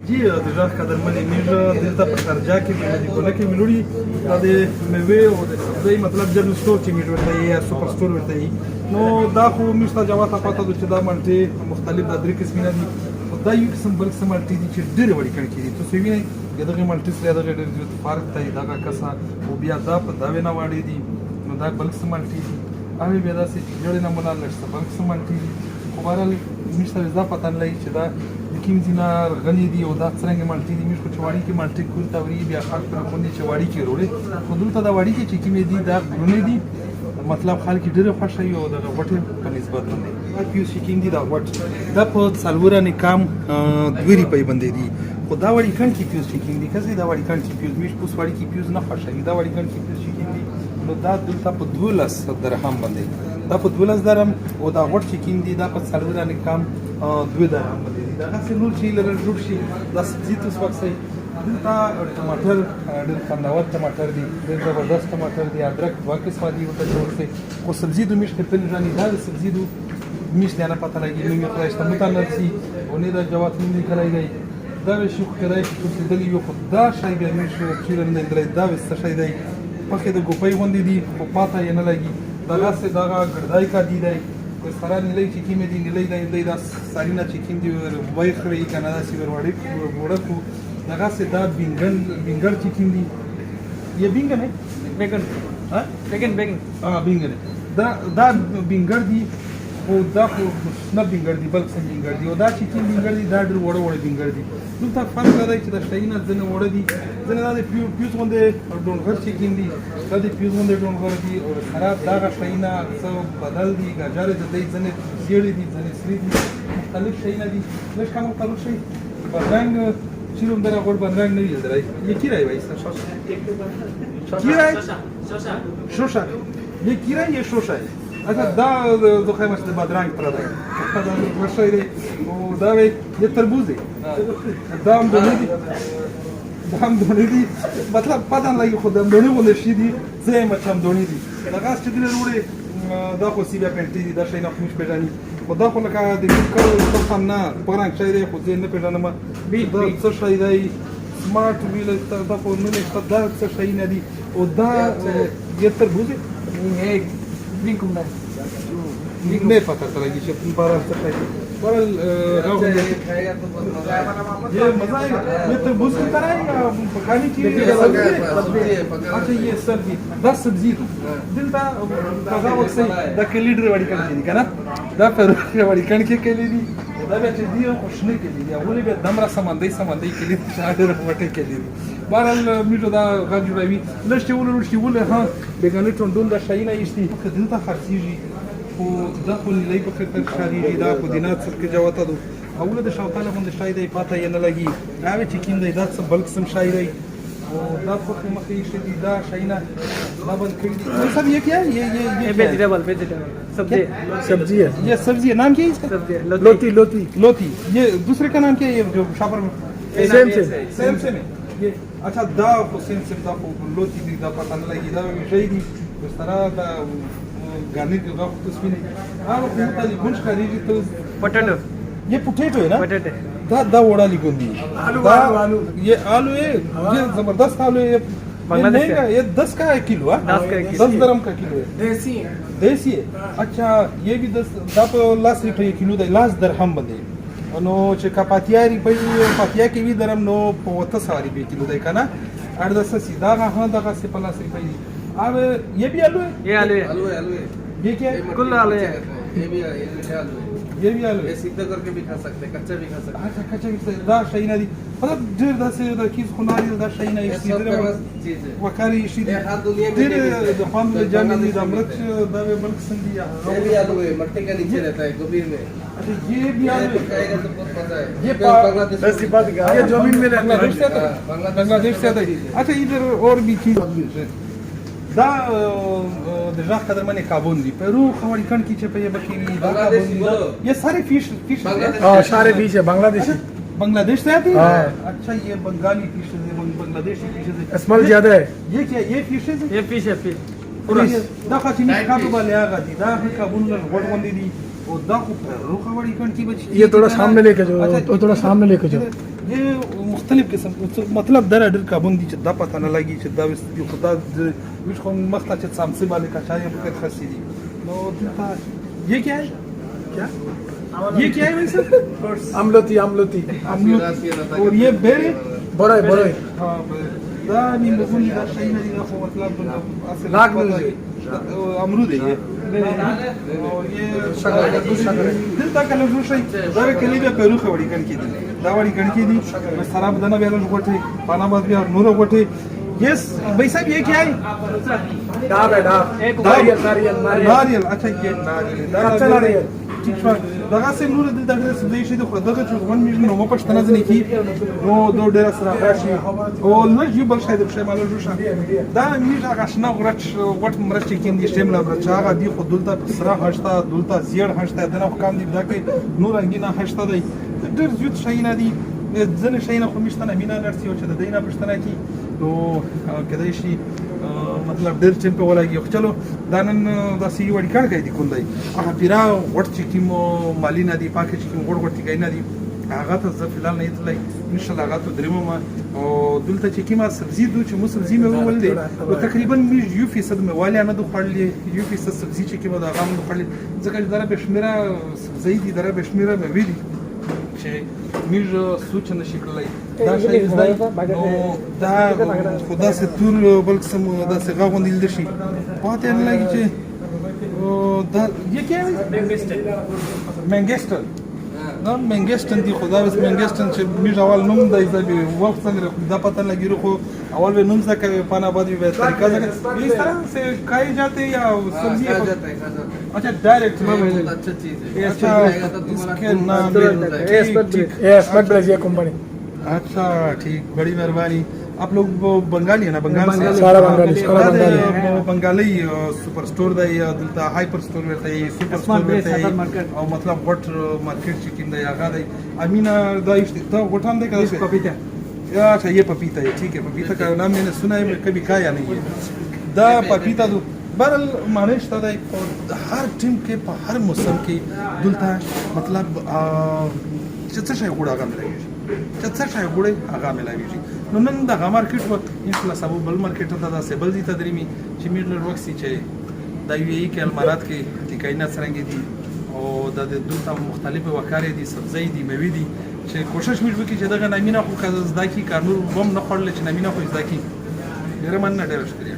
जी déjà قدرمنې میږه دلته په خرجا کې د ګونه کې ملوړي د میوه او د سبزی مطلب جنرال سٹور چې میږه ورته یا سپر سٹور ورته نو دا خو میشته جواب پته د چې دا مالټي مختلف د درې قسمه دي دا یو قسم بل قسم مالټي دي چې ډېر وړي کړي دي تاسو وینئ دغه مالټي سره دغه ډېر فرق دی دا کسا او بیا دا په دا وینا وړي دي نو دا بل قسم مالټي دي هغه بیا دا چې جوړ نه مونږ لږ بل قسم مالټي دي خو بهرحال میشته دا پته نه لګي چې دا کوم ځنا غلي دي او دا څنګه مالټي دي موږ په واړی کې مالټي کول تا وری بیا خلک په خوندې چې واړی کې وروړي خو دلته دا واړی کې چې کومې دي دا غونه دي مطلب خلک ډېر خوشاله او دا وټه په نسبت باندې پیو شیکین دي دا وټ دا په سالوره نه کام دوری په باندې دي خو دا واړی کان کې پیو شیکین دي کزي دا واړی کان کې پیو میش پوس واړی کې پیو نه خوشاله دا واړی کان کې پیو شیکین دي نو دا دلته په 12 درهم باندې دا په 12 درهم او دا وټ شیکین دي دا په سالوره نه کام 2 درهم باندې دا څه نور شي لرل جوړ شي دا سبزی تاسو وکړئ دلته ټماټر ډېر خوندور ټماټر دي ډېر زبردست ټماټر دي ادرک دوه قسمه دي ورته جوړ شي خو سبزی د میش په پنځاني دا سبزی د میش نه پته لګي نو یو خلاص ته متنرسي او نه دا جواب نه کړایږي دا شي خدای چې دلی یو خدا شای به میش چې نه درې دا وسته شای دی پکې د ګوپای غوندې دي په پاته یې نه لګي دا څه دا ګردای کا دی دی کوئی سره نیلې چې کیمه دي نیلې دا سارینا چې کیم دي وای خړې کنه دا سی وروړې وړکو دغه څه دا بینګر چې کیم دي یا بینګر نه بیگن ها بیگن بینګر دا بینګر دي او دا خو نه بینګر دي بلکې څنګه بینګر دي او دا چې کیم بینګر دي دا ډېر وړه بینګر دي نو تا فرق دا دی چې دا شاینه ځنه وړه دي ځنه دا پیوز باندې ډونغر چې کیم دي دا د پیوز باندې ډونغر دي او خراب دا شاینه څو بدل دي ګاجر د دې ځنه سیړې دي ځنه سری دي مختلف شاینه دي لږ کوم تعلق شي بدرنګ چیرم درا غور بدرنګ نه ویل درای یکی راي وایي شوشا یکی راي یا شوشا اچھا دا دو خیمه د بدرنګ پر دی دا ورشي دی او دا وی د تربوز دی دا هم دونی دي مطلب پدان لګي خو د دونی مونږ شي دي زه مچم دونی دي دا غاښ چې دل وروړي دا خو سی بیا پنټي دي دا شي نه خوش پیژني خدا خو لکه د کلو څه هم نه پرنګ شي دی خو زه نه پیژنم دا څه شي دی سمارټ ویل دا خو نه نه دا څه شي نه دي او دا یې تربوز دی وینکم نه نه پتا لګي چې په بار څه شي ورل راغلی یہ مزہ ہے یہ تربوز کی طرح ہے یا پکانے کی اچھا یہ سبزی دا سبزی دلته هغه وڅ دا کلی ډر وړي کړي دي کنه دا پر وړي کړي کلی دي دا به چې دی خوشنه کلی دي اولې به دمره سمندۍ کلی شاډر وټه کلی دي بهرحال میټو دا غږ جوړوي لشته ولر ها بیگانه ټوندون دا شاینه ایستي دلته خرڅیږي او دا خو لې په خطر خارجي دا په دینات سره کې جوته دو اوله د شاوتاله باندې شای دی پاته یې نه لګي دا چې کیم دی دا څه بلک سم شای دی او دا په مخې شدي دا شاینه دا بل کړی دی سب یہ کیا یہ ویجیٹیبل سبزی ہے یہ سبزی ہے نام کیا ہے اس کا لوتی یہ دوسرے کا نام کیا ہے یہ جو شاپر میں سیم یہ اچھا دا سیم دا لوتی دی دا پتہ نه لګي دا شای دی اس طرح دا गाने के वक्त तस्वीर हां वो ताली गुंज खरीदी तो पोटैटो ये पोटैटो है ना पोटैटो दा वड़ा लिखोंदी आलू ये आलू है ये जबरदस्त आलू है बांग्लादेश का ये 10 का किलो है 10 dirham का किलो है देसी है अच्छा ये भी 10 लास्ट रुपए किलो है लास्ट dirham बंदे नो چې کپاتیاری په پاتیا کې وی درم نو په وته ساری به کیلو دی کنه اړ د سیدا غه دغه سی په لاس روپے अब ये भी आलू है ये आलू है ये क्या है कुल आलू है ये भी आलू है सीधा करके भी खा सकते हैं कच्चा भी खा सकते हैं अच्छा कच्चा भी दा शैना दी मतलब ढेर दा से दा किस खुनारी दा शैना सीधे वकारी शीदी हर दुनिया में ढेर हम जाने दी अमृत दा वे बल्क संदिया ये भी आलू है मट्टी का नीचे रहता है गोबीर में अच्छा ये भी आलू खाएगा तो बहुत मजा है ये बांग्लादेश की बात ये जमीन में रहता है बांग्लादेश से आता है अच्छा इधर और भी चीज دا د ژغ قدرمنې کابون دي पेरू خواړی کڼ کی چې په یبه کې دا کابون ये सारे फिश सारे फिश है बांग्लादेश से आती है अच्छा ये बंगाली फिश है बांग्लादेशी फिश है स्मेल ज्यादा है ये क्या ये फिश है ये फिश पूरा دا خاطی کابو باندې هغه دي دا کابون له غوډ باندې دي او دا خو पेरू خواړی کڼ کی بچ ये थोड़ा सामने लेके जाओ یې مختلف قسم مطلب دا ډېر کابون دي چې دا پته نه لګي چې دا وست دي خو دا ویش خو مخ ته چې سامسي باندې کچاري بکر خسي دي نو دلته یہ کیا ہے یہ کیا ہے ویسے आमलती اور یہ بیری बरोय हाँ دا نیم بخون دا شایی ندی دا خو مطلب اصل لاک ملزی امرود ہے یہ اور یہ دلتا کلو جو شایی دا کلی بیا پیرو خوڑی کن کی دی دا وڑی کن کی دی سراب دنا بیا لوگ گوٹے پانا باز بیا نورو گوٹے یس بھائی صاحب یہ کیا ہے ناریل اچھا یہ ناریل ٹھیک شو دغه سیم نور د دغه سدې شي د خو دغه چې ون میږي نو مو پښتنه ځنې کی نو دو ډیر سره راشي او نو یو بل شي د شمال جو شان دا میږي هغه شنه غرچ وټ مرشتي کې دي شمل برچ هغه دی خو دلته سره هشتا دلته زیړ هشتا دنه کام دی دا کوي نور رنگینه هشتا دی ډیر زیات شي نه دی ځنه شي نه خو مشتنه مینا نرسي او چې د دینه پښتنه کی نو کدی شي مطلب ډېر چم په ولګي خو چلو دا نن د سی وړ کار کوي کوم دی هغه پیرا ورت چې کیمو مالی نه دی پاکه چې کوم ورت کوي نه دی هغه ته زه فلال نه یتلای ان شاء الله هغه ته درمو ما او دلته چې کیما سبزی دو چې مو سبزی مې ول دی او تقریبا مې یو فیصد مې والی نه د خړلې یو فیصد سبزی چې کیما دا غام د خړلې ځکه چې دره بشمیره سبزی دي دره بشمیره مې ویلي چې میږ سوچ نشي کولای دا شی زدای نو دا خدا سه تور بلک سم دا سه غوندل دشي پاتې نه لګي چې دا یہ کیا ہے منګسټر نو منګسټن دی خدا وس منګسټن چې میږ اول نوم دی زبي وخت څنګه دا پته لګي خو اول به نوم ځکه پانا بعد به طریقہ ځکه اس طرح سے کھائی جاتے یا سبزی اچھا ڈائریکٹ اچھا چیز ہے اچھا اس کے نام एक्सपर्ट ब्राजील कंपनी अच्छा ठीक बड़ी मेहरबानी आप लोग वो बंगाली है ना बंगाल से सारा बंगाली बंगाली सुपर स्टोर दा या दलता हाइपर स्टोर रहता है सुपर स्टोर रहता है और मतलब व्हाट मार्केट चिकन दा या गादा अमीना दा इस्ता गोठान दे का पपीता या अच्छा ये पपीता है ठीक है पपीता का नाम मैंने सुना है कभी खाया नहीं है दा पपीता दो बरल मानिश ता हर टीम के हर मौसम के दलता मतलब څه شي غوړه غم لګي څه شي غوړه هغه ملایوي نو نن د غمار کټ و ان شاء الله سبب بل مارکیټ ته دا سبل دي تدریمي چې میډل وکسي چې د یو کې المارات کې د کائنات سرنګ دي او د دلته مختلفه وکارې دي سبزی دي میوه دي چې کوشش میږي چې دغه نامینه خو کزدا کی کارنور بم نه خړل چې نامینه خو زدا کی ډیر من نه ډیر شکر